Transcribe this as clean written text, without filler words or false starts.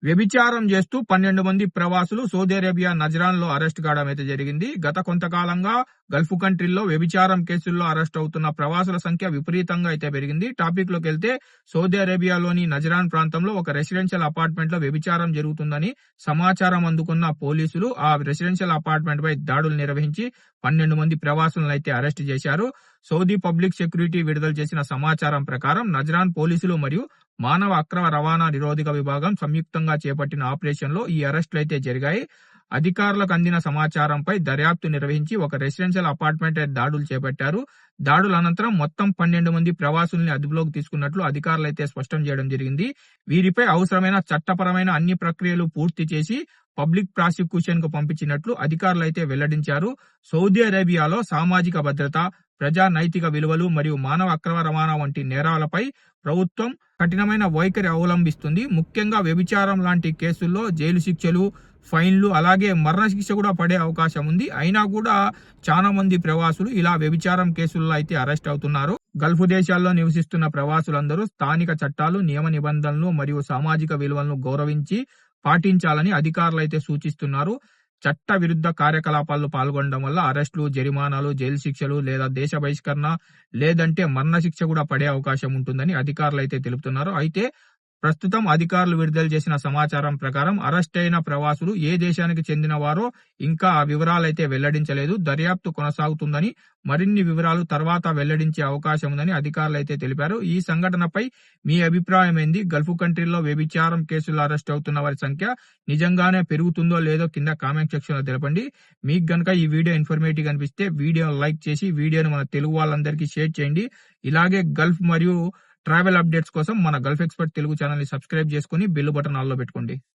వ్యభిచారం చేస్తూ 12 మంది ప్రవాసులు సౌదీ అరేబియా నజ్రాన్‌లో అరెస్ట్ కావడం అయితే జరిగింది. గత కొంతకాలంగా గల్ఫ్ కంట్రీల్లో వ్యభిచారం కేసుల్లో అరెస్ట్ అవుతున్న ప్రవాసుల సంఖ్య విపరీతంగా అయితే పెరిగింది. టాపిక్‌లోకెళ్తే సౌదీ అరేబియాలోని నజ్రాన్ ప్రాంతంలో ఒక రెసిడెన్షియల్ అపార్ట్మెంట్‌లో వ్యభిచారం జరుగుతుందని సమాచారం అందుకున్న పోలీసులు ఆ రెసిడెన్షియల్ అపార్ట్మెంట్‌పై దాడులు నిర్వహించి 12 మంది ప్రవాసులను అయితే అరెస్ట్ చేశారు. సౌదీ పబ్లిక్ సెక్యూరిటీ విడుదల చేసిన సమాచారం ప్రకారం నజ్రాన్ పోలీసులు మరియు మానవ అక్రమ రవాణా నిరోధక విభాగం సంయుక్తంగా చేపట్టిన ఆపరేషన్లో ఈ అరెస్టులు అయితే జరిగాయి. అధికారులకు అందిన సమాచారంపై దర్యాప్తు నిర్వహించి ఒక రెసిడెన్షియల్ అపార్ట్మెంట్ దాడులు చేపట్టారు. దాడుల అనంతరం మొత్తం 12 మంది ప్రవాసుల్ని అదుపులోకి తీసుకున్నట్లు అధికారులు అయితే స్పష్టం చేయడం జరిగింది. వీరిపై అవసరమైన చట్టపరమైన అన్ని ప్రక్రియలు పూర్తి చేసి పబ్లిక్ ప్రాసిక్యూషన్ కు పంపించినట్లు అధికారులు అయితే వెల్లడించారు. సౌదీ అరేబియాలో సామాజిక భద్రత, ప్రజా నైతిక విలువలు మరియు మానవ అక్రమ రవాణా వంటి నేరాలపై ప్రభుత్వం కఠినమైన వైఖరి అవలంబిస్తుంది. ముఖ్యంగా వ్యభిచారం లాంటి కేసుల్లో జైలు శిక్షలు, ఫైన్లు అలాగే మరణశిక్ష కూడా పడే అవకాశం ఉంది. అయినా కూడా చాలా మంది ప్రవాసులు ఇలా వ్యభిచారం కేసుల్లో అయితే అరెస్ట్ అవుతున్నారు. గల్ఫ్ దేశాల్లో నివసిస్తున్న ప్రవాసులందరూ స్థానిక చట్టాలు, నియమ నిబంధనలు మరియు సామాజిక విలువలను గౌరవించి పాటించాలని అధికారులు అయితే సూచిస్తున్నారు. చట్ట విరుద్ధ కార్యకలాపాల్లో పాల్గొనడం వల్ల అరెస్టులు, జరిమానాలు, జైలు శిక్షలు లేదా దేశ బహిష్కరణ లేదంటే మరణశిక్ష కూడా పడే అవకాశం ఉంటుందని అధికారులు అయితే తెలుపుతున్నారు. అయితే ప్రస్తుతం అధికారులు విడుదల చేసిన సమాచారం ప్రకారం అరెస్ట్ అయిన ప్రవాసులు ఏ దేశానికి చెందిన వారో ఇంకా ఆ వివరాలైతే వెల్లడించలేదు. దర్యాప్తు కొనసాగుతుందని, మరిన్ని వివరాలు తర్వాత వెల్లడించే అవకాశం ఉందని అధికారులు అయితే తెలిపారు. ఈ సంఘటనపై మీ అభిప్రాయం ఏంది? గల్ఫ్ కంట్రీల్లో వ్యభిచారం కేసుల్లో అరెస్ట్ అవుతున్న వారి సంఖ్య నిజంగానే పెరుగుతుందో లేదో కింద కామెంట్ సెక్షన్ లో తెలపండి. మీకు గనుక ఈ వీడియో ఇన్ఫర్మేటివ్ అనిపిస్తే వీడియోను లైక్ చేసి వీడియోను మన తెలుగు వాళ్ళందరికీ షేర్ చేయండి. ఇలాగే గల్ఫ్ మరియు ట్రావెల్ అప్డేట్స్ కోసం మన గల్ఫ్ ఎక్స్పర్ట్ తెలుగు ఛానల్ ని సబ్స్క్రైబ్ చేసుకుని బెల్ బటన్ ఆల్లో పెట్టుకోండి.